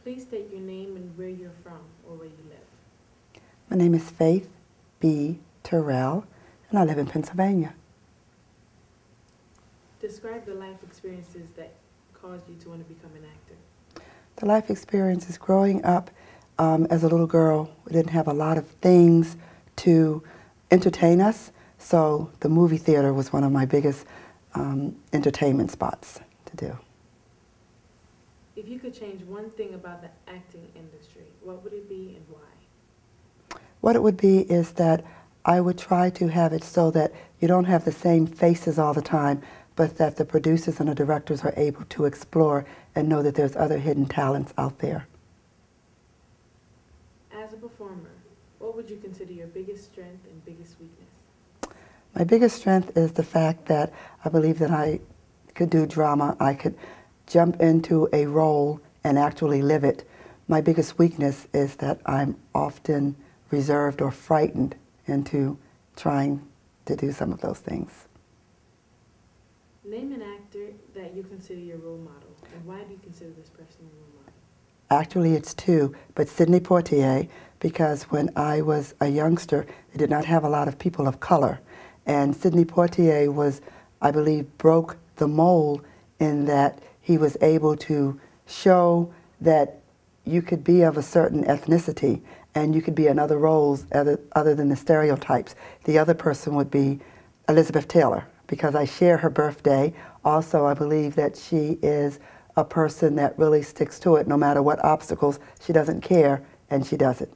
Please state your name and where you're from or where you live. My name is Faith B. Terrell, and I live in Pennsylvania. Describe the life experiences that caused you to want to become an actor. The life experiences growing up as a little girl, we didn't have a lot of things to entertain us, so the movie theater was one of my biggest entertainment spots to do. If you could change one thing about the acting industry, what would it be and why? What it would be is that I would try to have it so that you don't have the same faces all the time, but that the producers and the directors are able to explore and know that there's other hidden talents out there. As a performer, what would you consider your biggest strength and biggest weakness? My biggest strength is the fact that I believe that I could do drama. I could jump into a role and actually live it. My biggest weakness is that I'm often reserved or frightened into trying to do some of those things. Name an actor that you consider your role model, and why do you consider this person your role model? Actually, it's two, but Sidney Poitier, because when I was a youngster, they did not have a lot of people of color. And Sidney Poitier was, I believe, broke the mold in that he was able to show that you could be of a certain ethnicity and you could be in other roles other than the stereotypes. The other person would be Elizabeth Taylor, because I share her birthday. Also, I believe that she is a person that really sticks to it no matter what obstacles. She doesn't care, and she does it.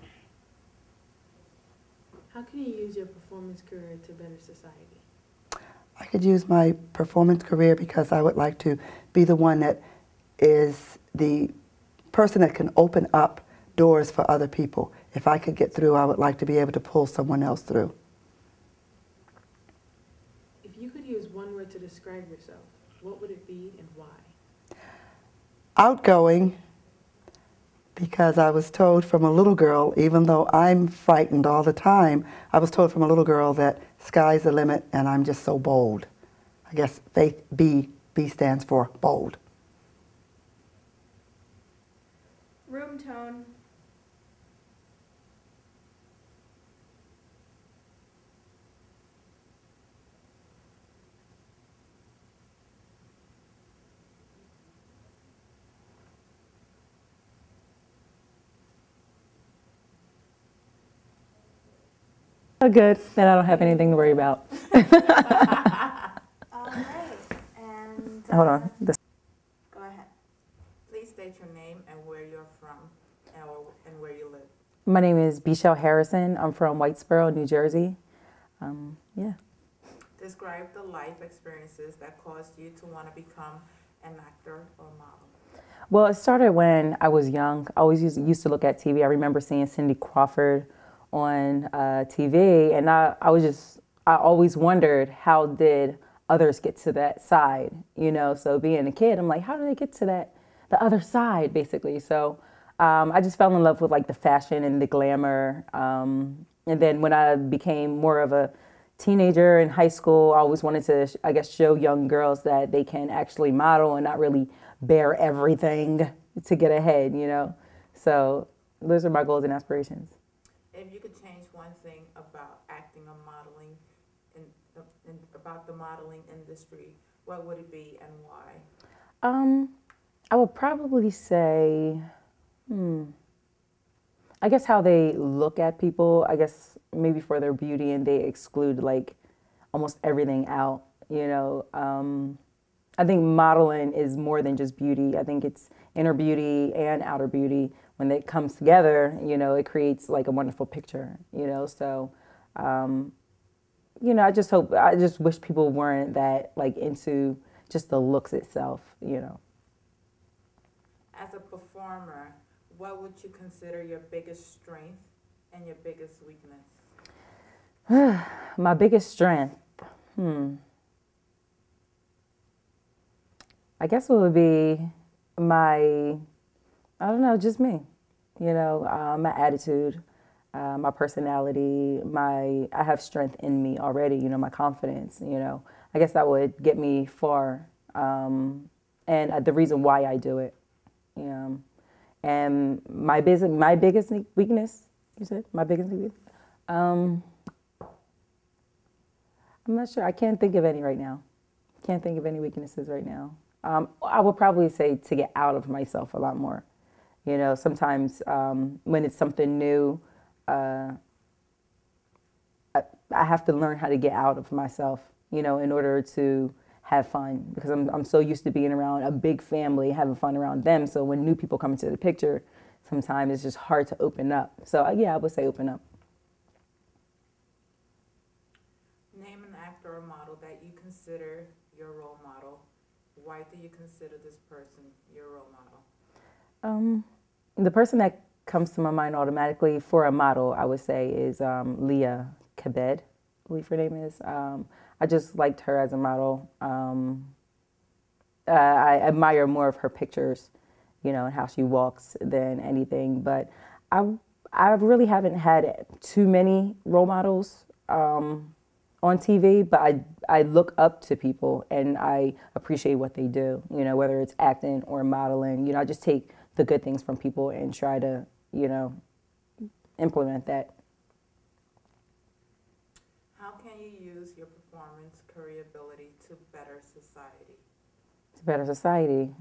How can you use your performance career to better society? I could use my performance career because I would like to be the one that is the person that can open up doors for other people. If I could get through, I would like to be able to pull someone else through. If you could use one word to describe yourself, what would it be and why? Outgoing, because I was told from a little girl, even though I'm frightened all the time, I was told from a little girl that sky's the limit and I'm just so bold. I guess Faith B stands for bold. Room tone. Good, then I don't have anything to worry about. All right, and Hold on. go ahead. Please state your name and where you're from and where you live. My name is Bichelle Harrison. I'm from Whitesboro, New Jersey. Yeah. Describe the life experiences that caused you to want to become an actor or model. Well, it started when I was young. I always used to look at TV. I remember seeing Cindy Crawford on TV, and I always wondered, how did others get to that side, you know? So being a kid, I'm like, how do they get to the other side, basically? So I just fell in love with like the fashion and the glamour. And then when I became more of a teenager in high school, I always wanted to, I guess, show young girls that they can actually model and not really bear everything to get ahead, you know? So those are my goals and aspirations. If you could change one thing about acting or modeling, about the modeling industry, what would it be and why? I would probably say, I guess how they look at people, I guess maybe for their beauty, and they exclude like almost everything out, you know. I think modeling is more than just beauty. I think it's inner beauty and outer beauty. When it comes together, you know, it creates like a wonderful picture, you know. So, you know, I just wish people weren't that like into just the looks itself, you know. As a performer, what would you consider your biggest strength and your biggest weakness? My biggest strength, I guess it would be my, I don't know, just me. You know, my attitude, my personality, I have strength in me already, you know, my confidence, you know. I guess that would get me far. And the reason why I do it, you know, And my biggest weakness, you said? My biggest weakness? I'm not sure. I can't think of any right now. Can't think of any weaknesses right now. I would probably say to get out of myself a lot more. You know, sometimes when it's something new, I have to learn how to get out of myself, you know, in order to have fun, because I'm so used to being around a big family, having fun around them. So when new people come into the picture, sometimes it's just hard to open up. So yeah, I would say open up. Name an actor or model that you consider your role model. Why do you consider this person your role model? The person that comes to my mind automatically for a model, I would say, is Leah Kabed, I believe her name is. I just liked her as a model. I admire more of her pictures, you know, and how she walks than anything. But I really haven't had too many role models on TV, but I look up to people and I appreciate what they do, you know, whether it's acting or modeling. You know, I just take the good things from people and try to, you know, implement that. How can you use your performance career ability to better society? To better society.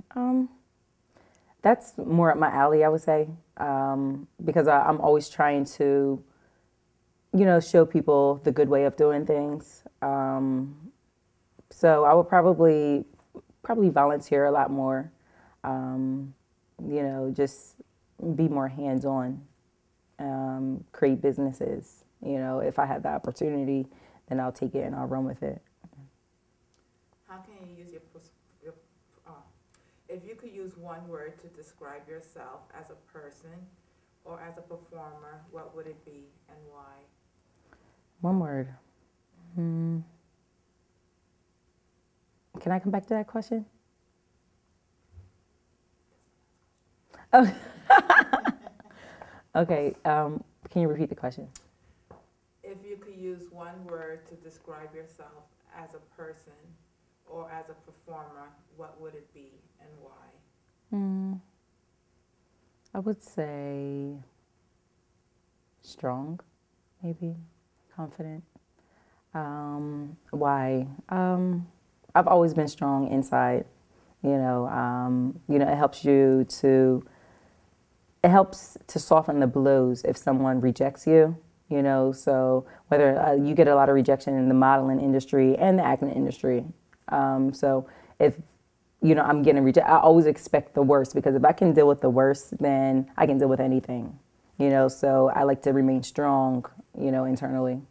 That's more up my alley, I would say, because I'm always trying to, you know, show people the good way of doing things. So I would probably volunteer a lot more, you know, just be more hands-on, create businesses. You know, if I have the opportunity, then I'll take it and I'll run with it. How can you use if you could use one word to describe yourself as a person or as a performer, what would it be and why? One word. Can I come back to that question? Oh. Okay. Can you repeat the question? If you could use one word to describe yourself as a person or as a performer, what would it be and why? I would say strong, maybe confident. Why? I've always been strong inside. You know, it helps to soften the blows if someone rejects you. You know, so whether you get a lot of rejection in the modeling industry and the acting industry. So if, you know, I'm getting rejected, I always expect the worst, because if I can deal with the worst, then I can deal with anything. You know, so I like to remain strong, you know, internally.